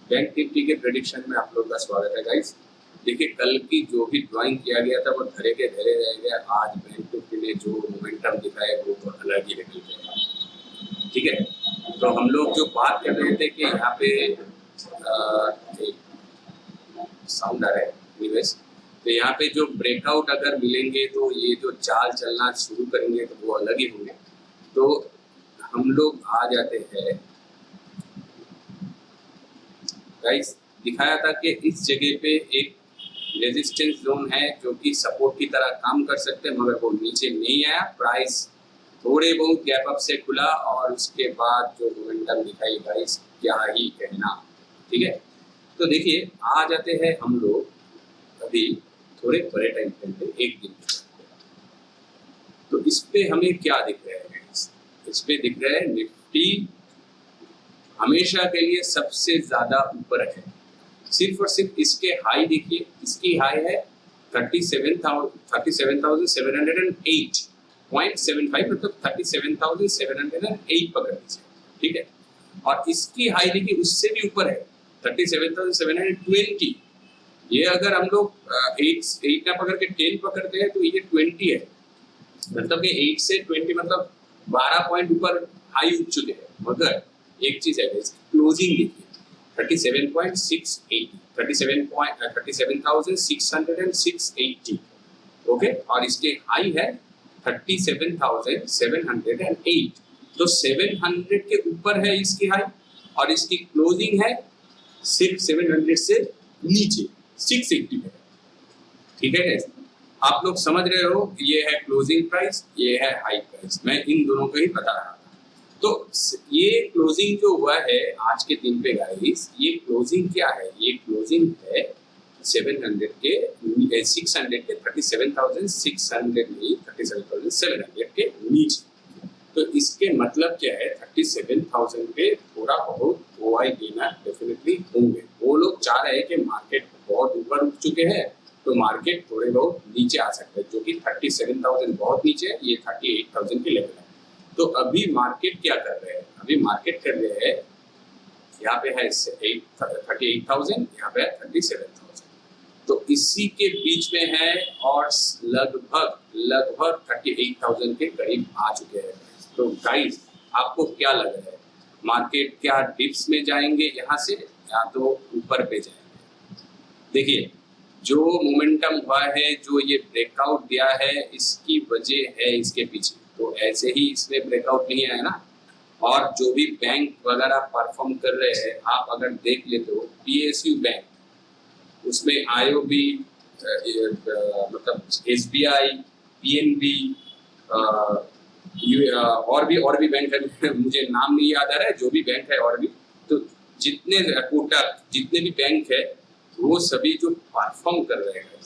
Bank Nifty के prediction में आप लोगों का स्वागत है गाइस। देखिए कल की जो भी ड्राइंग किया गया था वो धरे के धरे रह गया। आज बैंक निफ्टी ने जो मोमेंटम दिखाया वो तो अलग ही निकल गया। ठीक है, तो हम लोग जो बात कर रहे थे कि यहाँ पे साउंड आ रहा है एनीवेज, तो यहाँ पे जो ब्रेकआउट अगर मिलेंगे तो ये जो चाल चलना शुरू करेंगे तो वो अलग ही होंगे। तो हम लोग आ जाते हैं गाइस, दिखाया था कि इस जगह पे एक रेजिस्टेंस जोन है जो कि सपोर्ट की तरह काम कर सकते हैं, मगर वो नीचे नहीं आया। प्राइस थोड़े बहुत गैप अप से खुला और उसके बाद जो मोमेंटम दिखाई गाइस, क्या ही कहना। ठीक है, तो देखिए आ जाते हैं हम लोग अभी थोड़े बड़े टाइम फ्रेम पे, एक दिन। तो इस पे हमें क्या दिख रहा है? इस पे दिख रहा है निफ्टी हमेशा के लिए सबसे ज्यादा ऊपर है। सिर्फ और सिर्फ इसके हाई देखिए, इसकी हाई है 37,708.75, मतलब 37,708 पकड़ लीजिए। ठीक है, और इसकी हाई देखिए उससे भी ऊपर है 37,720। ये अगर हम लोग 8 ना पकड़ के 10 पकड़ते हैं तो ये 20 है, मतलब कि 8 से 20 मतलब 12 पॉइंट ऊपर हाई उठ चुके हैं। मगर एक चीज है, क्लोजिंग देखिए 37,680, ओके, और इसके हाई है 37,708। तो 700 के ऊपर है इसकी हाई और इसकी क्लोजिंग है 700 से नीचे 680 है। ठीक है, आप लोग समझ रहे हो, ये है क्लोजिंग प्राइस, ये है हाई प्राइस। मैं इन दोनों को ही बता रहा था। तो ये क्लोजिंग जो हुआ है आज के दिन पे गाइस, ये क्लोजिंग क्या है? ये क्लोजिंग है 700 के 600 के 37,600 नहीं, 37,700 के नीचे। तो इसके मतलब क्या है, 37,000 पे थोड़ा बहुत ओआई देना डेफिनेटली होंगे। वो लोग चाह रहे हैं कि मार्केट बहुत ऊपर उठ चुके हैं तो मार्केट थोड़े बहुत नीचे आ सकते हैं, जो कि 37,000 बहुत नीचे है, ये 38,000 के लेवल है। तो अभी मार्केट क्या कर रहे हैं? अभी मार्केट कर रहे हैं, यहाँ पे है 38,000, यहाँ पे है 37,000, तो इसी के बीच में है और लगभग 38,000 के करीब आ चुके हैं। तो गाइस आपको क्या लग रहा है, मार्केट क्या डिप्स में जाएंगे यहाँ से या तो ऊपर पे जाएंगे? देखिए जो मोमेंटम हुआ है, जो ये ब्रेकआउट दिया है, इसकी वजह है इसके पीछे। तो ऐसे ही इसमें ब्रेकआउट नहीं आया ना। और जो भी बैंक वगैरह परफॉर्म कर रहे हैं, आप अगर देख लेते हो पीएसयू बैंक, उसमें आईओबी, मतलब एसबीआई, पीएनबी, और भी बैंक है, मुझे नाम नहीं याद आ रहा है, जो भी बैंक है और भी, तो जितने कोटक, जितने भी बैंक है वो सभी जो परफॉर्म कर रहे हैं।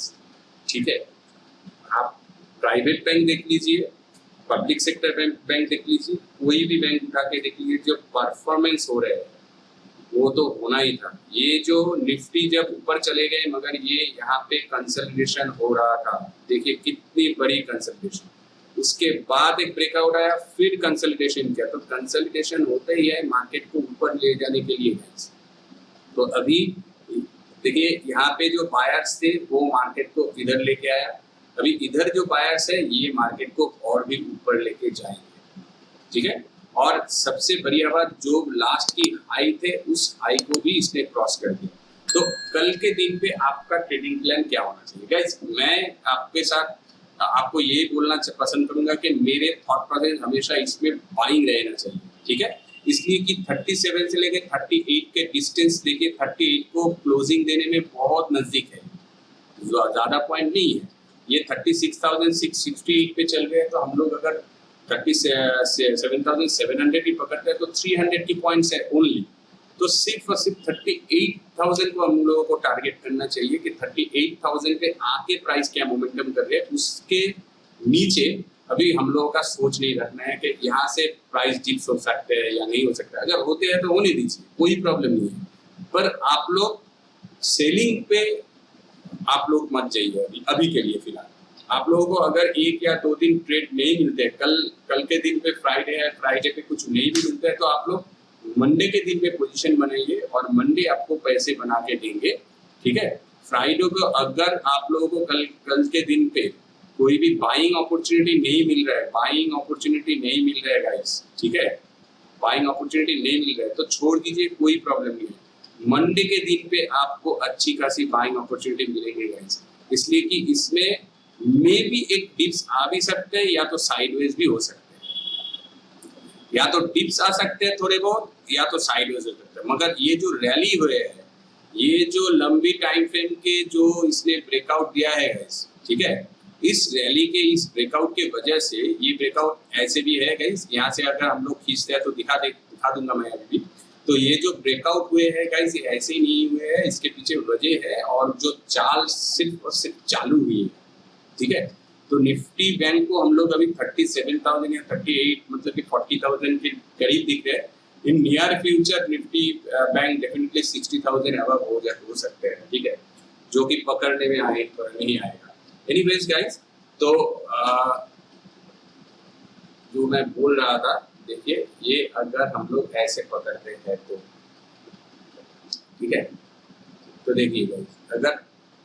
ठीक है, आप प्राइवेट बैंक देख लीजिए, पब्लिक सेक्टर बैंक देख लीजिए, कोई भी बैंक उठा के देख लीजिए, जो परफॉर्मेंस हो रहे हैं वो तो होना ही था। ये जो निफ्टी जब ऊपर चले गए, मगर ये यहाँ पे कंसोलिडेशन हो रहा था, देखिए कितनी बड़ी कंसोलिडेशन। उसके बाद एक ब्रेकआउट आया, फिर कंसोलिडेशन किया। तो कंसोलिडेशन होता ही है मार्केट को ऊपर ले जाने के लिए। तो अभी देखिए यहाँ पे जो बायर्स थे वो मार्केट को इधर लेके आया, अभी इधर जो बायर्स है ये मार्केट को और भी ऊपर लेके जाएंगे। ठीक है, और सबसे बढ़िया बात, जो लास्ट की हाई थे उस हाई को भी इसने क्रॉस कर दिया। तो कल के दिन पे आपका ट्रेडिंग प्लान क्या होना चाहिए गाइस? मैं आपके साथ आपको यही बोलना पसंद करूंगा कि मेरे थॉट प्रोसेस हमेशा इसमें बाइंग रहना चाहिए। ठीक है, इसलिए कि 37 से लेकर 38 के डिस्टेंस देखिए, 38 को क्लोजिंग देने में बहुत नजदीक है, ज्यादा पॉइंट नहीं है। ये 36,668 पे चल रहे हैं, तो हम लोग अगर 37,700 ही पकड़ते हैं तो 300 की पॉइंट्स है ओनली। तो सिर्फ और सिर्फ 38,000 को हम लोगों को टारगेट करना चाहिए कि 38,000 पे आके प्राइस क्या मोमेंटम कर रहे हैं। उसके नीचे अभी हम लोगों का सोच नहीं रखना है कि यहाँ से प्राइस डिप्स हो सकते हैं या नहीं हो सकता। अगर होते हैं तो होने दीजिए, कोई प्रॉब्लम नहीं है, पर आप लोग सेलिंग पे आप लोग मत जाइए अभी के लिए। फिलहाल आप लोगों को अगर 1 या 2 दिन ट्रेड नहीं मिलते, कल के दिन पे फ्राइडे है, फ्राइडे पे कुछ नहीं भी मिलता है, तो आप लोग मंडे के दिन पे पोजीशन बनाइए और मंडे आपको पैसे बना के देंगे, ठीक है। फ्राइडे को अगर आप लोगों को कल के दिन पे कोई भी बाइंग अपॉर्चुनिटी नहीं मिल रहा है, बाइंग अपॉर्चुनिटी नहीं मिल रहा है गाइस, ठीक है, बाइंग अपॉर्चुनिटी नहीं मिल रहा है तो छोड़ दीजिए, कोई प्रॉब्लम नहीं है। मंडे के दिन पे आपको अच्छी खासी बाइंग अपॉर्चुनिटी मिलेंगे गाइस, इसलिए कि इसमें मे भी एक डिप्स आ भी सकते हैं या तो साइडवेज भी हो सकते हैं, या तो डिप्स आ सकते हैं थोड़े बहुत या तो साइडवेज हो सकते हैं। मगर ये जो रैली हुए है, ये जो लंबी टाइम फ्रेम के जो इसने ब्रेकआउट दिया है गाइस, ठीक है, इस रैली के इस ब्रेकआउट के वजह से ये ब्रेकआउट ऐसे भी है गाइस, यहाँ से अगर हम लोग खींचते हैं तो दिखा दूंगा मैं अभी भी। तो ये जो ब्रेकआउट हुए हैं गाइस, ये ऐसे ही नहीं हुए हैं, इसके पीछे वजह है और जो चाल सिर्फ और सिर्फ चालू हुई है, ठीक है। तो निफ्टी बैंक को हम लोग अभी 37,000 या 38 मतलब कि 40,000 के करीब दिख रहे हैं। In near future Nifty bank definitely 60,000 above हो सकते हैं, ठीक है, जो कि पकड़ने में नहीं आएगा। एनीवेज गाइस, तो जो मैं बोल रहा था, देखिए ये अगर हम लोग ऐसे पकड़ते हैं तो ठीक है, तो देखिए गाइस, अगर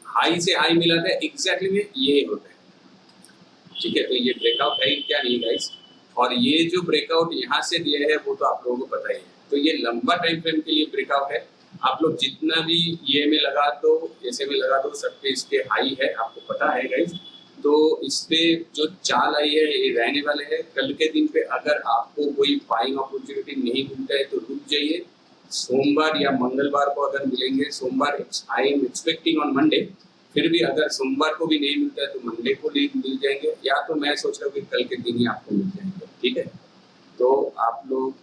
हाई से हाई मिलाते हैं एग्जैक्टली में ये होता है, ठीक है। तो ये ब्रेकआउट है क्या नहीं गाइस, और ये जो ब्रेकआउट यहाँ से दिया है वो तो आप लोगों को पता ही है। तो ये लंबा टाइम फ्रेम के लिए ब्रेकआउट है, आप लोग जितना भी ये में लगा दो, ऐसे में लगा दो, सब पे इसके हाई है, आपको पता है गाइस। तो इस पे जो चाल आई है ये रहने वाले है। कल के दिन पे अगर आपको कोई बाइंग अपॉर्चुनिटी नहीं मिलता है तो रुक जाइए, सोमवार या मंगलवार को अगर मिलेंगे, सोमवार I am expecting on Monday, फिर भी अगर सोमवार को भी नहीं मिलता है तो मंडे को मिल जाएंगे, या तो मैं सोच रहा हूँ कि कल के दिन ही आपको मिल जाएंगे, ठीक है। तो आप लोग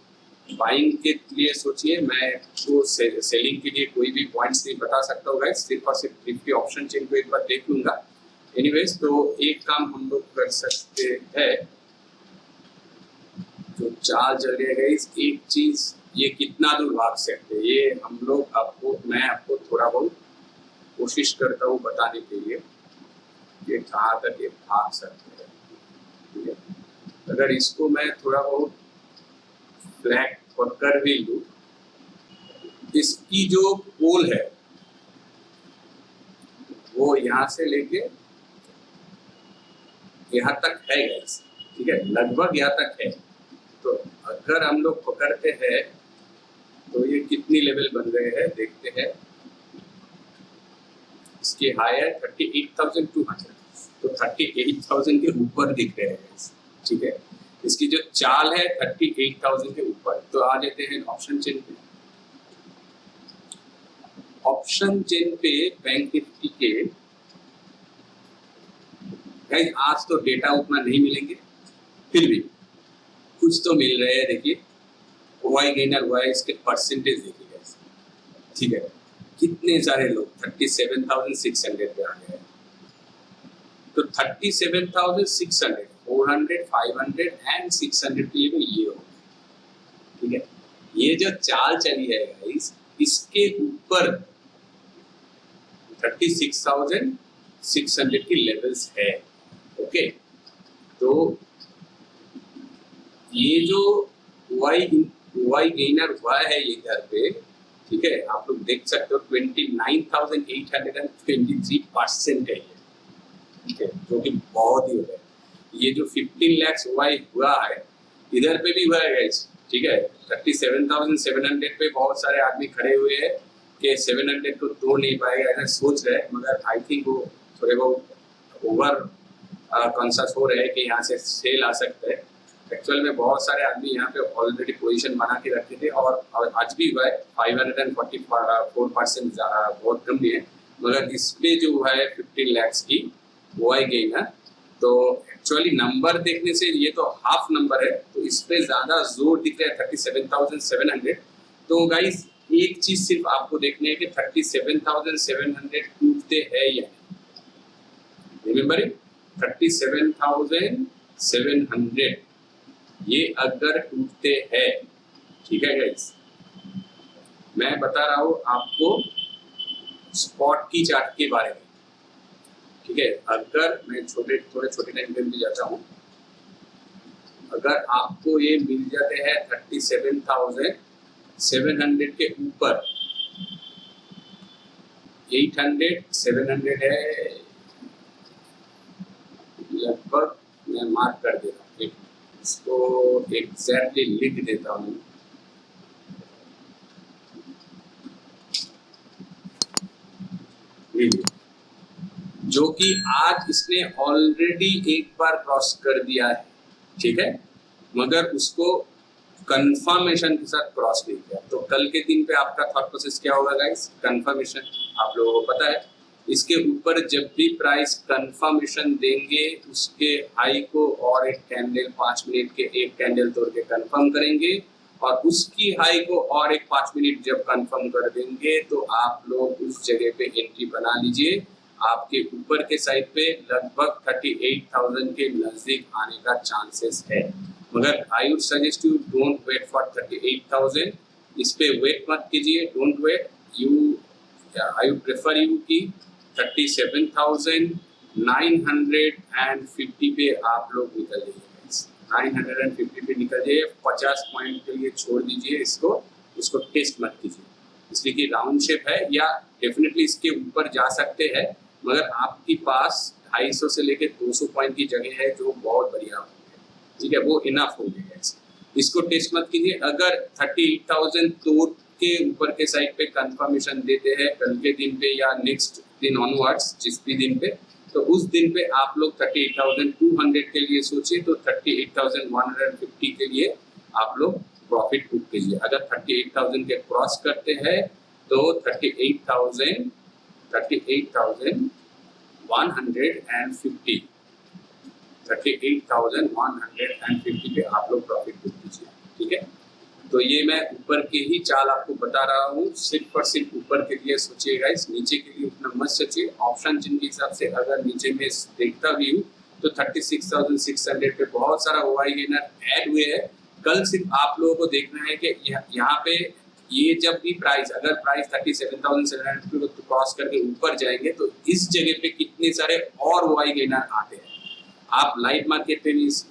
बाइंग के लिए सोचिए, मैं तो सेलिंग के लिए कोई भी पॉइंट्स नहीं बता सकता हूँ गाइस, सिर्फ और सिर्फ निफ्टी ऑप्शन चेन को एक बार देख लूंगा। एनीवेज, तो एक काम हम लोग कर सकते हैं, जो चाल चल रही है गाइस, एक चीज, ये कितना दूर भाग सकते हैं ये हम लोग मैं आपको थोड़ा बहुत कोशिश करता हूँ बताने के लिए कि कहाँ तक ये भाग सकते हैं, ठीक है। अगर इसको मैं थोड़ा बहुत फ्लैग पकड़ भी लूँ, इसकी जो पोल है वो यहाँ से लेके यहाँ तक है गाइस, ठीक है, लगभग यहाँ तक है। तो अगर हम लोग पकड़ते हैं तो ये कितनी लेवल बन गए हैं देखते हैं। इसकी हाई है 38,200, तो 38,000 के ऊपर दिख रहे हैं, ठीक है। इसकी जो चाल है 38,000 के ऊपर। तो आ जाते हैं ऑप्शन चेन पे। ऑप्शन चेन पे बैंक निफ्टी के गाइस, आज तो डेटा उतना नहीं मिलेंगे, फिर भी कुछ तो मिल रहे हैं। देखिए वाई गेनर हुआ है, इसके परसेंटेज देखिए गाइस, ठीक है, कितने सारे लोग 37,600 पे आ गए। तो 37,600, 400, 500 एंड 600 के लिए ये हो गया, ठीक है। ये जो चाल चली है गाइस, इसके ऊपर 36,600 की लेवल्स है, ओके। तो ये जो वाई गेनर हुआ है ये इधर पे, ठीक है, आप लोग देख सकते हो 29,823% है ये, ठीक है, जो कि बहुत ही हो गया। ये जो 15 lakhs वाई हुआ है इधर पे भी हुआ है गाइस, ठीक है। 37,700 पे बहुत सारे आदमी खड़े हुए हैं कि 700 को तोड़ नहीं पाएगा ऐसा सोच रहे हैं, मगर आई थिंक वो थोड़े बहुत ओवर कॉन्शियस हो रहे हैं कि यहाँ से सेल आ सकता है। एक्चुअल में बहुत सारे आदमी यहाँ पे ऑलरेडी पोजीशन बना के रखे थे और आज भी हुआ है 544% बहुत कम नहीं है, मगर इस पे जो हुआ है 15 lakhs की वो आई गई ना। तो एक्चुअली नंबर देखने से ये तो हाफ नंबर है, तो इस पे ज्यादा जोर दिख रहा है 37,700। तो गाइस एक चीज सिर्फ आपको देखने है कि 37,700 टूटते हैं या नहीं। रिमेंबर 37,700 ये अगर टूटते हैं, ठीक है गाइस, मैं बता रहा हूँ आपको स्पॉट की चार्ट के बारे में, ठीक है। अगर मैं थोड़े छोटे टाइम फ्रेम पे जाता हूँ, अगर आपको ये मिल जाते हैं 37,000 700 के ऊपर 800 700 है लगभग, मैं मार्क कर दे रहा हूँ, इसको एग्जैक्टली लिख देता हूँ। जो कि आज इसने ऑलरेडी एक बार क्रॉस कर दिया है, ठीक है, मगर उसको कंफर्मेशन के साथ क्रॉस नहीं किया। तो कल के दिन पे आपका थॉट प्रोसेस क्या होगा गाइस? कंफर्मेशन, आप लोगों को पता है इसके ऊपर जब भी प्राइस कंफर्मेशन देंगे उसके हाई को और एक कैंडल 5 मिनट के एक कैंडल तोड़ के कंफर्म करेंगे और उसकी हाई को और एक 5 मिनट जब कंफर्म कर देंगे तो आप लोग उस जगह पे एंट्री बना लीजिए। आपके ऊपर के साइड पे लगभग 38,000 के नजदीक आने का चांसेस है, मगर I would suggest you don't wait for 38,000, इस पे वेट मत कीजिए, don't wait, you I would prefer you कि 37,950 पे आप लोग निकल जाइए, 950 पे निकल जाइए, 50 पॉइंट के लिए छोड़ दीजिए इसको, उसको टेस्ट मत कीजिए, इसलिए कि राउंड शेप है, या डेफिनेटली इसके ऊपर जा सकते हैं, मगर आपके पास 250 से लेके 200 पॉइंट की जगह है जो बहुत बढ़िया होगी, ठीक है, वो इनफ हो गया, इसको टेस्ट मत कीजिए। अगर 38,000 तोड़ के ऊपर के साइड पे कंफर्मेशन देते हैं कल के दिन पे या नेक्स्ट दिन ऑनवर्ड्स जिस भी दिन पे, तो उस दिन पे आप लोग 38,200 के लिए सोचिए, तो 38,150 के लिए आप लोग प्रॉफिट बुक कीजिए। अगर 38,000 के क्रॉस करते हैं तो 38,150 38,150 पे आप लोग प्रॉफिट बुक कीजिए, ठीक है। तो ये मैं ऊपर के ही चाल आपको बता रहा हूँ, सिर्फ और सिर्फ ऊपर के लिए सोचिएगा, इस नीचे के लिए उतना मत सोचिए। ऑप्शन जिनके हिसाब से अगर नीचे में देखता भी हूँ तो 36,600 पे बहुत सारा ओआई गेनर ऐड हुए हैं। कल सिर्फ आप लोगों को देखना है कि यहाँ पे ये जब भी प्राइस, अगर प्राइस 37,700 को क्रॉस करके ऊपर जाएंगे तो इस जगह पे कितने सारे और ओआई गेनर आते हैं। आप लाइव मार्केट पे भी इस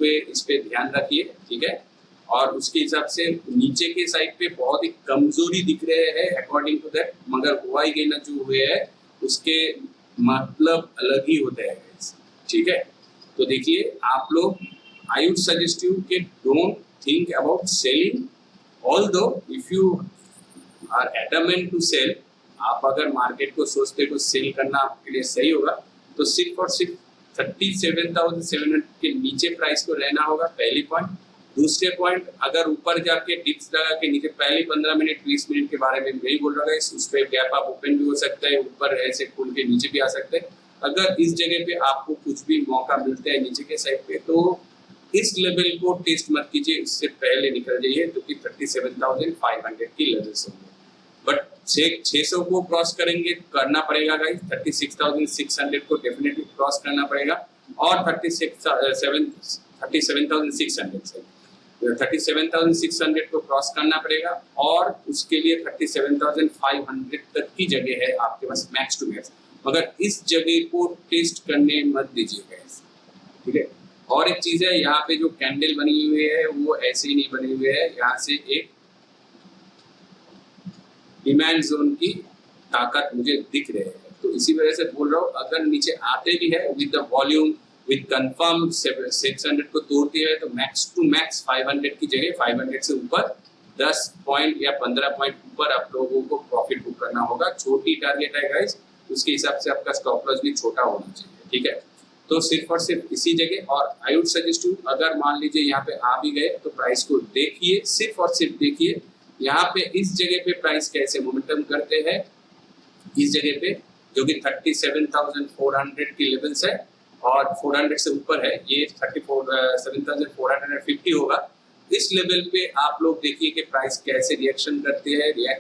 पे ध्यान रखिए, ठीक है, और उसके हिसाब से नीचे के साइड पे बहुत ही कमजोरी दिख रहे हैं अकॉर्डिंग टू दैट, मगर ओआई गेनर जो हुए हैं उसके मतलब अलग ही होते हैं, ठीक है। तो देखिए आप लोग, आई वुड सजेस्ट यू कि don't think about selling, although if you are adamant to sell, आप अगर मार्केट को सोचते को सेल करना आपके लिए सही होगा तो सिर्फ और सिर्फ 37,700 के नीचे प्राइस को रहना होगा, पहली पॉइंट। दूसरे पॉइंट, अगर ऊपर जाके डिप्स लगा के नीचे पहले 15 मिनट 20 मिनट के बारे में नहीं बोल रहा है, उस पर गैप आप ओपन भी हो सकता है, ऊपर ऐसे खुल के नीचे भी आ सकते हैं। अगर इस जगह पे आपको कुछ भी मौका मिलता है नीचे के साइड पे तो इस लेवल को टेस्ट मत कीजिए, इससे पहले निकल जाइए, जो कि 37,500 की लेवल्स होंगे। बट 600 को क्रॉस करेंगे, करना पड़ेगा गाइस, 36,600 को डेफिनेटली क्रॉस करना पड़ेगा, और 37,600 को क्रॉस करना पड़ेगा, और उसके लिए 37,500 तक की जगह है आपके पास मैक्स टू मैक्स, मगर इस जगह को टेस्ट करने मत दीजिएगा, ठीक है। और एक चीज है, यहाँ पे जो कैंडल बनी हुई है वो ऐसे ही नहीं बनी हुई है, यहाँ से एक डिमांड जोन की ताकत मुझे दिख रहे हैं, तो इसी वजह से बोल रहा हूँ, अगर नीचे आते भी है with the volume with confirm 600 को तोड़ती है तो मैक्स टू मैक्स 500 की जगह 500 से ऊपर 10 पॉइंट या 15 पॉइंट ऊपर आप लोगों को प्रॉफिट बुक करना होगा। छोटी टारगेट है गाइस, उसके हिसाब से आपका स्टॉप लॉस भी छोटा होना चाहिए, ठीक है। तो सिर्फ और सिर्फ इसी जगह, और आई वुड सजेस्ट यू, अगर मान लीजिए यहाँ पे आ भी गए तो प्राइस को देखिए, सिर्फ और सिर्फ देखिए यहाँ पे इस जगह पे प्राइस कैसे मोमेंटम करते हैं, इस जगह पे जो कि 37,400 की लेवल्स है और 400 से ऊपर है, ये 37,450 होगा। इस लेवल पे आप लोग देखिए कि प्राइस कैसे रिएक्ट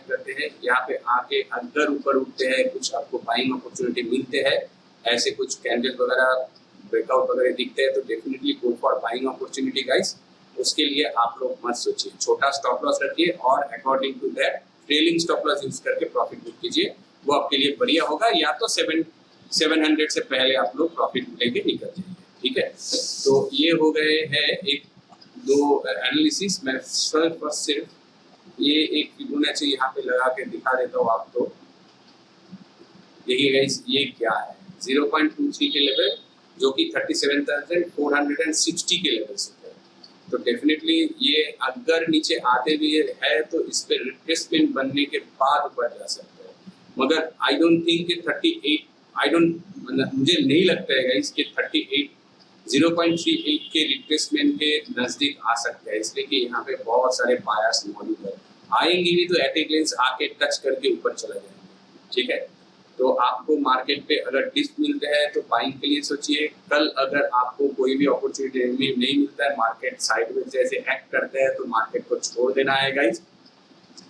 करते हैं, यहाँ पे आके अगर ऊपर उठते हैं, कुछ आपको बाइंग अपॉर्चुनिटी मिलते हैं, ऐसे कुछ कैंडल वगैरह ब्रेकआउट वगैरह दिखते हैं तो definitely go for buying opportunity guys. उसके लिए आप लोग मत सोचिए, छोटा स्टॉप लॉस रखिए और according to that trailing stop loss use करके प्रॉफिट बुक कीजिए, वो आपके लिए बढ़िया होगा। या तो 700 से पहले आप लोग प्रॉफिट लेके निकल जाइए, ठीक है। तो ये हो गए हैं एक दो एनालिसिस, मैं सिर्फ ये एक फिबोनाची यहाँ पे लगा के दिखा देता हूँ आपको। देखिए गाइस ये क्या है, 0.23 के लेवल जो कि 37,460 के लेवल से है। तो डेफिनेटली ये अगर नीचे आते भी है तो इस पे रिट्रेसमेंट बनने के बाद ऊपर जा सकते हैं, मगर आई डोंट थिंक कि 38 मुझे नहीं लगता है गाइस कि 0.38 के रिट्रेसमेंट के नजदीक आ सकते हैं, इसलिए कि यहाँ पे बहुत सारे बायर्स मौजूद है। आएंगे भी तो एट ए ग्लेंस आके टच करके ऊपर चला जाएंगे, ठीक है। तो आपको मार्केट पे अगर डिप मिलते हैं तो बाइंग के लिए सोचिए। कल अगर आपको कोई भी अपॉर्चुनिटी नहीं मिलता है, मार्केट साइडवेज जैसे एक्ट करते हैं, तो मार्केट को छोड़ देना है गाइस,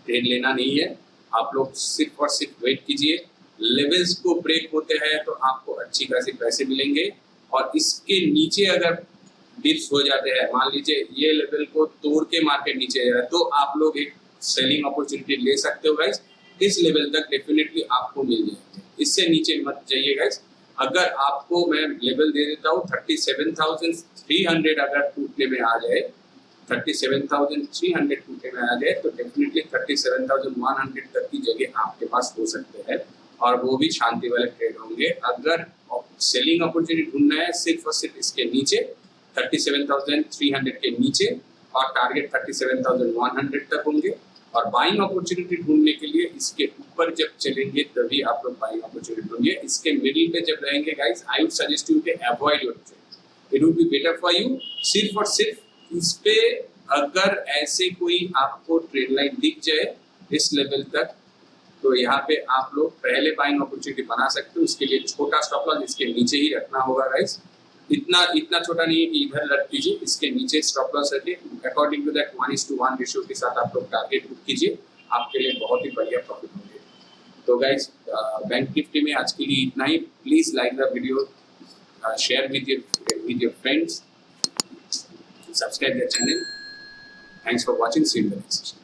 ट्रेड लेना नहीं है। आप लोग सिर्फ और सिर्फ वेट कीजिए, लेवल्स को ब्रेक होते हैं तो आपको अच्छी खासी पैसे मिलेंगे। और इसके नीचे अगर डिप्स हो जाते हैं, मान लीजिए ये लेवल को तोड़ के मार्केट नीचे जा रहा है, तो आप लोग एक सेलिंग अपॉर्चुनिटी ले सकते हो गाइस। इस लेवल तक डेफिनेटली आपको मिल जाएंगे, इससे नीचे मत जाइए गाइस। अगर आपको मैं लेवल दे देता हूँ 37,300 अगर टूटने में आ जाए, 37,300 टूटने में आ जाए तो डेफिनेटली 37,100 तक की जगह आपके पास हो सकते हैं, और वो भी शांति वाले ट्रेड होंगे। अगर सेलिंग अपॉर्चुनिटी ढूंढना है सिर्फ और सिर्फ इसके नीचे 37,300 के नीचे, और टारगेट 37,100 तक होंगे। और बाइंग अपॉर्चुनिटी ढूंढने के लिए इसके ऊपर जब चलेंगे तभी आप लोग बाइंग अपॉर्चुनिटी ढूंढिए। इसके मिडिल पे जब रहेंगे guys, I would suggest you to avoid your trade, it would be better for you. सिर्फ और सिर्फ इस पे अगर ऐसे कोई आपको ट्रेड लाइन दिख जाए इस लेवल तक, तो यहाँ पे आप लोग पहले बाइंग अपॉर्चुनिटी बना सकते हो। उसके लिए छोटा स्टॉप लॉस इसके नीचे ही रखना होगा गाइस, इतना छोटा नहीं है कि इधर रख दीजिए, इसके नीचे स्टॉप लॉस रखिए। अकॉर्डिंग टू दैट 1:1 रेशियो के साथ आप लोग टारगेट बुक कीजिए, आपके लिए बहुत ही बढ़िया प्रॉफिट होंगे। तो गाइस बैंक निफ्टी में आज के लिए इतना ही। Please like the video, share with your friends, subscribe the channel. Thanks for watching, see you in the next session.